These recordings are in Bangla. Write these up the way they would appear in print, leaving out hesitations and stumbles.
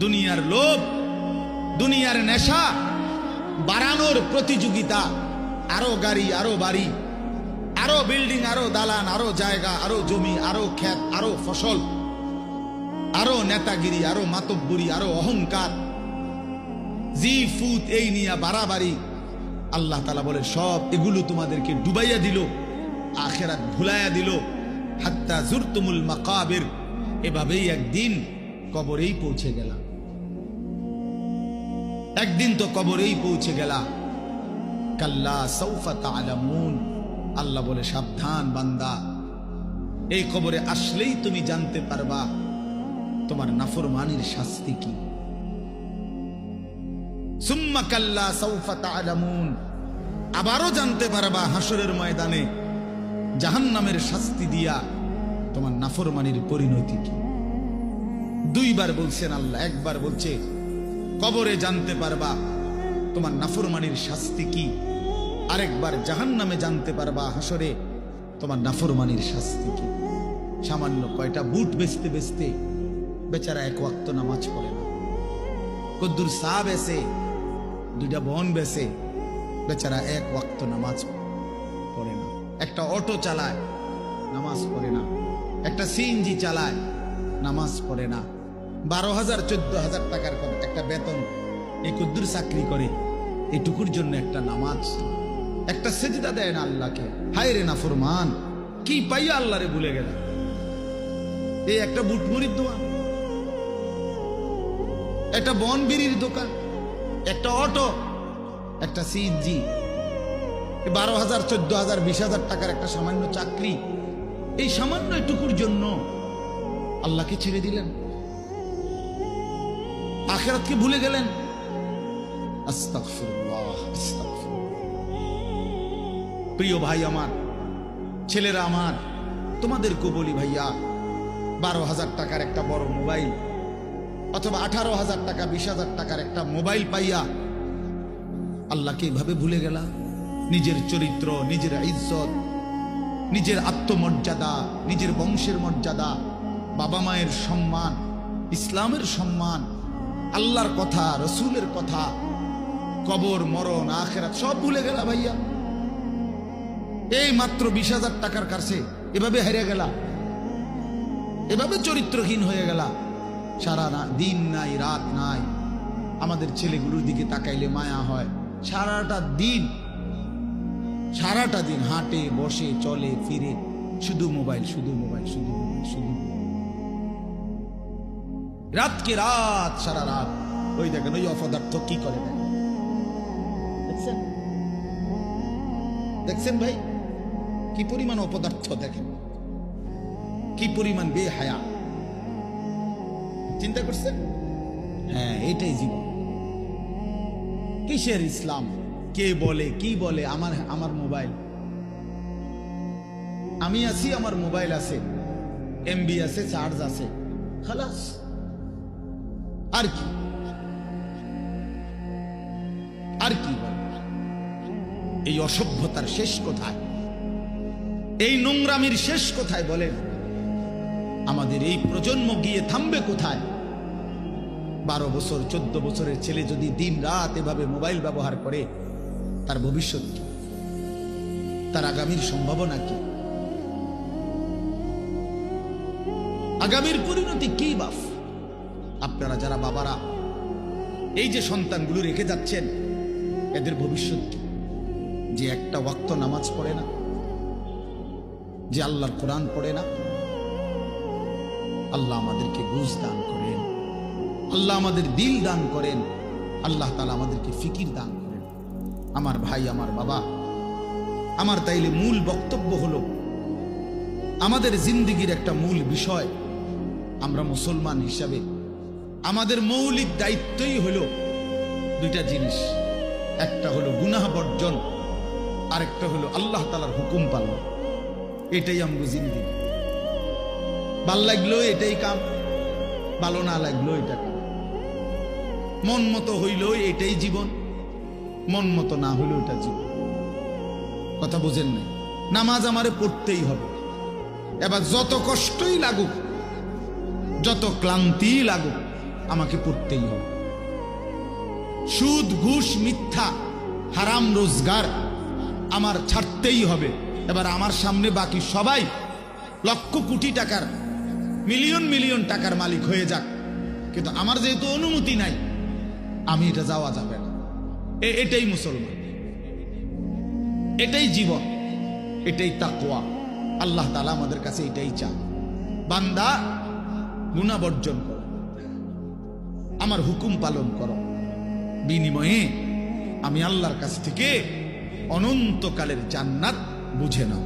দুনিয়ার লোভ, দুনিয়ার নেশা বাড়ানোর প্রতিযোগিতা, আরো গাড়ি, আরো বাড়ি, আরো বিল্ডিং, আরো দালান, আরো জায়গা, আরো জমি, আরো ক্ষেত, আরো ফসল, আরো নেতাগিরি, আরো মাতব্বরি, আরো অহংকার, জি ফুত, এই নিয়ে বাড়াবাড়ি। আল্লাহ তাআলা বলে সব এগুলো তোমাদেরকে ডুবাইয়া দিল, আখিরাত ভুলাইয়া দিল। হাত্তা জুরতুমুল মাকাবির, এভাবেই একদিন কবরেই পৌঁছে গেলা। একদিন তো কবরেই পৌঁছে গেলা। কাল্লা সাউফা তা'লামুন, আল্লাহ বলে সাবধান বান্দা, এই কবরে আসলেই তুমি জানতে পারবা তোমার নাফরমানির শাস্তি কি। সুম্মা কাল্লা সাউফা তা'লামুন, আবারও জানতে পারবা হাসরের ময়দানে জাহান্নামের শাস্তি দিয়া তোমার নাফরমানির পরিণতি কি। দুইবার বলছেন আল্লাহ, একবার বলছে কবরে জানতে পারবা তোমার নাফরমানির শাস্তি কি, আরেকবার জাহান্নামে জানতে পারবা হাসরে তোমার নাফরমানির শাস্তি কি। সামান্য কয়টা বুট বেচতে বেচতে বেচারা এক ওয়াক্ত নামাজ পড়ে না। কদ্দুর চা বেচে, দুইটা বন বেচে, বেচারা এক ওয়াক্ত নামাজ পড়ে না। একটা অটো চালায়, নামাজ পড়ে না। একটা সিএনজি চালায়, নামাজ পড়ে না। 12,000 14,000 টাকার একটা বেতন, এই কদ্দুর চাকরি করে, এটুকুর জন্য একটা নামাজ, একটা সেজদা দেয় না আল্লাহকে। হায় রে নাফরমান, কি পাইয়া আল্লাহরে ভুলে গেল। এই একটা বুটমুড়ির দোকান, একটা বন বিড়ির দোকান, একটা অটো, একটা সিএনজি, 12,000 14,000 20,000 টাকার একটা সামান্য চাকরি, এই সামান্য এটুকুর জন্য আল্লাহকে ছেড়ে দিলেন, আখিরাতকে ভুলে গেলেন। আস্তাগফিরুল্লাহ, আস্তাগফিরুল্লাহ। প্রিয় ভাই আমার, ছেলেরা আমার, তোমাদেরকে বলি ভাইয়া, 12,000 টাকার একটা বড় মোবাইল অথবা 18,000 টাকা 20,000 টাকার একটা মোবাইল পাইয়া আল্লাহকে এইভাবে ভুলে গেলা। নিজের চরিত্র, নিজের ইজ্জত, নিজের আত্মমর্যাদা, নিজের বংশের মর্যাদা, বাবা মায়ের সম্মান, ইসলামের সম্মান, আল্লাহর কথা, রসুলের কথা, কবর, মরণ, আখিরাত সব ভুলে গেলা ভাইয়া। এই মাত্র 20,000 টাকার কাছে এভাবে হেরে গেলা, এভাবে চরিত্রহীন হয়ে গেলা। সারা দিন নাই, রাত নাই। আমাদের ছেলেগুলোর দিকে তাকাইলে মায়া হয়। সারাটা দিন হাঁটে, বসে, চলে, ফিরে, শুধু মোবাইল, শুধু মোবাইল, শুধু মোবাইল, শুধু রাতকে রাত, সারা রাত। ওই দেখেন ওই অপদার্থ কি করে, দেখছেন? দেখছেন ভাই, কি পরিমাণ অপদার্থ, দেখেন কি পরিমাণ বেহায়া। চিন্তা করছেন? হ্যাঁ, এটাই জীবন। কিসের ইসলাম? কে বলে, কি বলে? আমার মোবাইল, আমি আছি, আমার মোবাইল আছে, এমবি আছে, চার্জ আছে, খালাস। আর কি, আর কি বলে? এই অসভ্যতার শেষ কোথায়? এই নোংরামির শেষ কোথায় বলেন? আমাদের এই প্রজন্ম গিয়ে থামবে কোথায়? 12 বছর 14 বছরের ছেলে যদি দিন রাত এভাবে মোবাইল ব্যবহার করে, তার ভবিষ্যৎ কি? তার আগামীর সম্ভাবনা কি? আগামীর পরিণতি কি বাপ? আপনারা যারা বাবারা এই যে সন্তানগুলো রেখে যাচ্ছেন, এদের ভবিষ্যৎ কি? যে একটা ওয়াক্ত নামাজ পড়ে না, যে আল্লাহর কোরআন পড়ে না। আল্লাহ আমাদেরকে বুঝ দান করেন, আল্লাহ আমাদের দিল দান করেন, আল্লাহ তাআলা আমাদেরকে ফিকির দান করেন। আমার ভাই, আমার বাবা, আমার তাইলে মূল বক্তব্য হলো, আমাদের জিন্দেগির একটা মূল বিষয়, আমরা মুসলমান হিসাবে আমাদের মৌলিক দায়িত্বই হলো দুইটা জিনিস। একটা হলো গুনাহ বর্জন, আরেকটা হলো আল্লাহ তাআলার হুকুম পালন। এটাই আমগো জিন্দেগি। ভাল লাগলো এটাই কাম, ভালো না লাগলো এটা কাম। মন মতো হইল এটাই জীবন, মন মতো না হইল এটা জীবন। কথা বুঝেন নাই? নামাজ আমারে পড়তেই হবে। এবার যত কষ্টই লাগুক, যত ক্লান্তি লাগুক, আমাকে পড়তেই হবে। সুদ, ঘুষ, মিথ্যা, হারাম রোজগার আমার ছাড়তেই হবে। এবার আমার সামনে বাকি সবাই লক্ষ কোটি টাকার, মিলিয়ন মিলিয়ন টাকার মালিক হয়ে যাক, কিন্তু আমার যেহেতু অনুমতি নাই, আমি এটা যাওয়া যাবে না। এটাই মুসলমান, এটাই জীবন, এটাই তাকওয়া। আল্লাহ তাআলা আমাদের কাছে এটাই চান, বান্দা গুনাহ বর্জন করো, আমার হুকুম পালন করো, বিনিময়ে আমি আল্লাহর কাছ থেকে অনন্তকালের জান্নাত বুঝে নাও।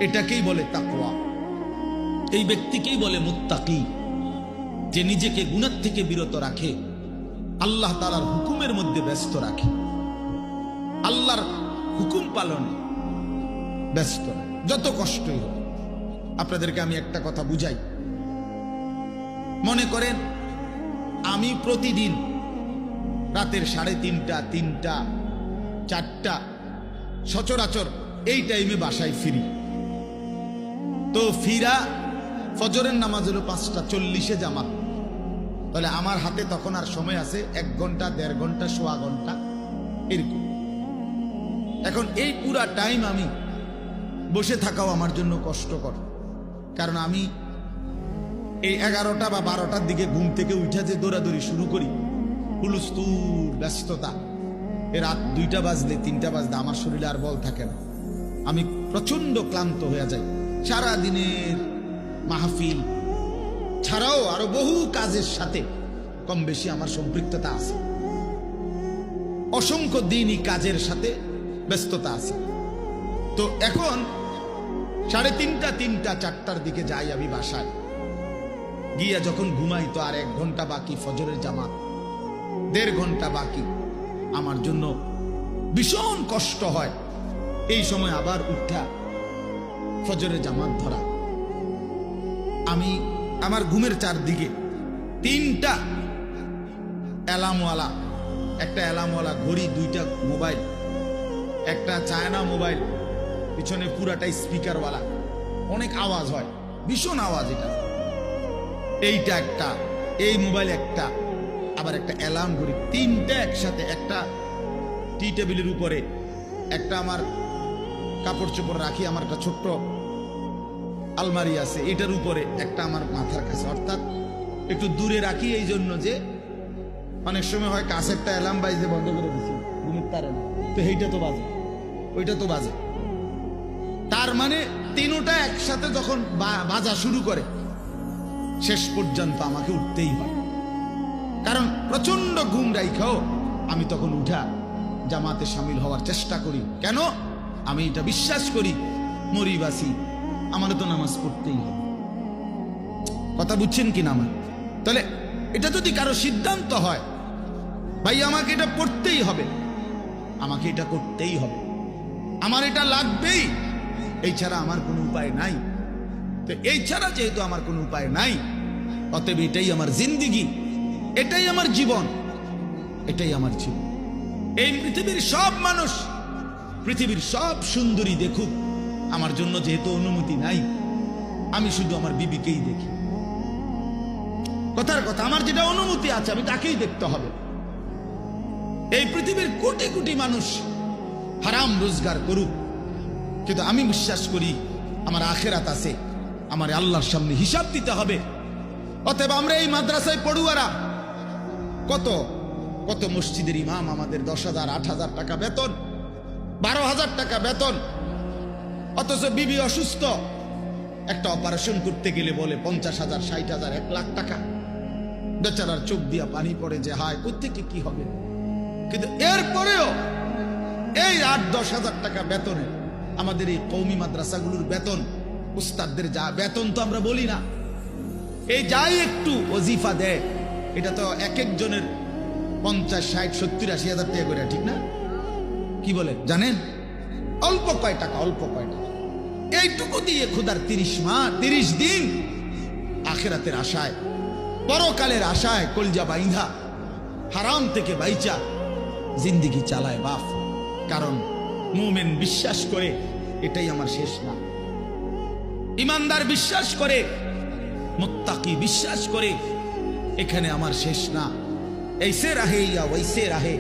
এটাকেই বলে তাকওয়া, এই ব্যক্তিকেই বলে মুত্তাকি, যে নিজেকে গুনাহ থেকে বিরত রাখে, আল্লাহ তাআলার হুকুমের মধ্যে ব্যস্ত রাখে, আল্লাহর হুকুম পালনে ব্যস্ত, যত কষ্টই হোক। আপনাদেরকে আমি একটা কথা বুঝাই। মনে করেন আমি প্রতিদিন রাতের 3:30, 3টা, 4টা সচরাচর এই টাইমে বাসায় ফিরি। তো ফিরা ফজরের নামাজ হলো 5:40 জামাত, তাহলে আমার হাতে তখন আর সময় আছে 1 ঘন্টা, 1.5 ঘন্টা, 1.25 ঘন্টা এরকম। এখন এই পুরা টাইম আমি বসে থাকাও আমার জন্য কষ্টকর, কারণ আমি এই 11টা বা 12টার দিকে ঘুম থেকে উঠে যে দৌড়াদৌড়ি শুরু করি, হুলস্থুল ব্যস্ততা, রাত 2টা বাজলে 3টা বাজলে আমার শরীরে আর বল থাকে না, আমি প্রচন্ড ক্লান্ত হয়ে যাই। সারা দিনের মাহফিল ছাড়াও আরো বহু কাজের সাথে কম বেশি আমার সম্পৃক্ততা আছে, অসংখ্য দিনই কাজের সাথে ব্যস্ততা আছে। তো এখন 3:30, 3টা, 4টার দিকে যাই আমি বাসায়, গিয়া যখন ঘুমাই তো আর 1 ঘন্টা বাকি ফজরের জামাত, 1.5 ঘন্টা বাকি। আমার জন্য ভীষণ কষ্ট হয় এই সময় আবার উঠা ফজরের জামাত ধরা। আমি আমার ঘুমের চারদিকে 3টা অ্যালার্মওয়ালা, একটা অ্যালার্মওয়ালা ঘড়ি, 2টা মোবাইল, একটা চায়না মোবাইল, পিছনে পুরাটাই স্পিকারওয়ালা, অনেক আওয়াজ হয়, ভীষণ আওয়াজ। এটা এইটা একটা, এই মোবাইল একটা, আবার একটা অ্যালার্ম ঘড়ি, 3টা একসাথে। একটা টি টেবিলের উপরে, একটা আমার কাপড় চোপড় রাখি, আমার একটা ছোট্ট আলমারি আছে, এটার উপরে, একটা আমার মাথার কাছে, অর্থাৎ একটু দূরে রাখি এই জন্য যে অনেক সময় হয় কাছেরটা অ্যালার্ম বাজতে বন্ধ করে দিচ্ছি ঘুমের তারে না, তো এইটা তো বাজে, ওইটা তো বাজে। তার মানে 3টা একসাথে যখন বাজা শুরু করে, শেষ পর্যন্ত আমাকে উঠতেই হয়, কারণ প্রচন্ড ঘুম রাইখাও আমি তখন উঠা জামাতে শামিল হওয়ার চেষ্টা করি। কেন? আমি এটা বিশ্বাস করি, মরিবাসি আমার তো নামাজ পড়তেই হবে। কথা বুঝছেন কি না? আমার তাহলে এটা যদি কারো সিদ্ধান্ত হয়, ভাই আমাকে এটা পড়তেই হবে, আমাকে এটা করতেই হবে, আমার এটা লাগবেই, এই ছাড়া আমার কোনো উপায় নাই। তো এই ছাড়া যেহেতু আমার কোনো উপায় নাই, অতএব এটাই আমার জিন্দিগি, এটাই আমার জীবন, এটাই আমার জীবন। এই পৃথিবীর সব মানুষ, পৃথিবীর সব সুন্দরী দেখুক, আমার জন্য যেহেতু অনুমতি নাই, আমি শুধু আমার বিবিকেই দেখি। কথার কথা, আমার যেটা অনুমতি আছে আমি তাকেই দেখতে হবে। এই পৃথিবীর কোটি কোটি মানুষ হারাম রোজগার করুক, কিন্তু আমি বিশ্বাস করি আমার আখেরাত আছে, আমার আল্লাহর সামনে হিসাব দিতে হবে। অতএব আমরা এই মাদ্রাসায় পড়ুয়ারা, কত কত মসজিদের ইমাম, আমাদের 10,000, 8,000 টাকা বেতন, 12,000 টাকা বেতন, অথচ বিবি অসুস্থ, একটা অপারেশন করতে গেলে বলে 50,000, 60,000, 1 লাখ টাকা। বেচারার চোখ দিয়া পানি পড়ে যে হায় কোত্থেকে কি হবে। কিন্তু এরপরেও এই 8-10 হাজার টাকা বেতনে আমাদের এই কওমি মাদ্রাসাগুলোর বেতন, উস্তাদদের যা বেতন তো আমরা বলি না, এই যাই একটু ওজিফা দেয়, এটা তো এক একজনের 50, 60, 70, 80 হাজার টাকা করে, ঠিক না? কি বলে জানেন? অল্প কয় টাকা, অল্প কয় টাকা। এইটুকু দিয়ে খোদার 30 মাস, 30 দিন আখেরাতের আশায়, পরকালের আশায় কলজা বাইন্ধা হারাম থেকে বাইচা জিন্দিগি চালায় বাপ। কারণ মুমিন বিশ্বাস করে এটাই আমার শেষ না, ইমানদার বিশ্বাস করে মুত্তাকি বিশ্বাস করে এখানে আমার শেষ না, ऐसे रहे या वैसे रहे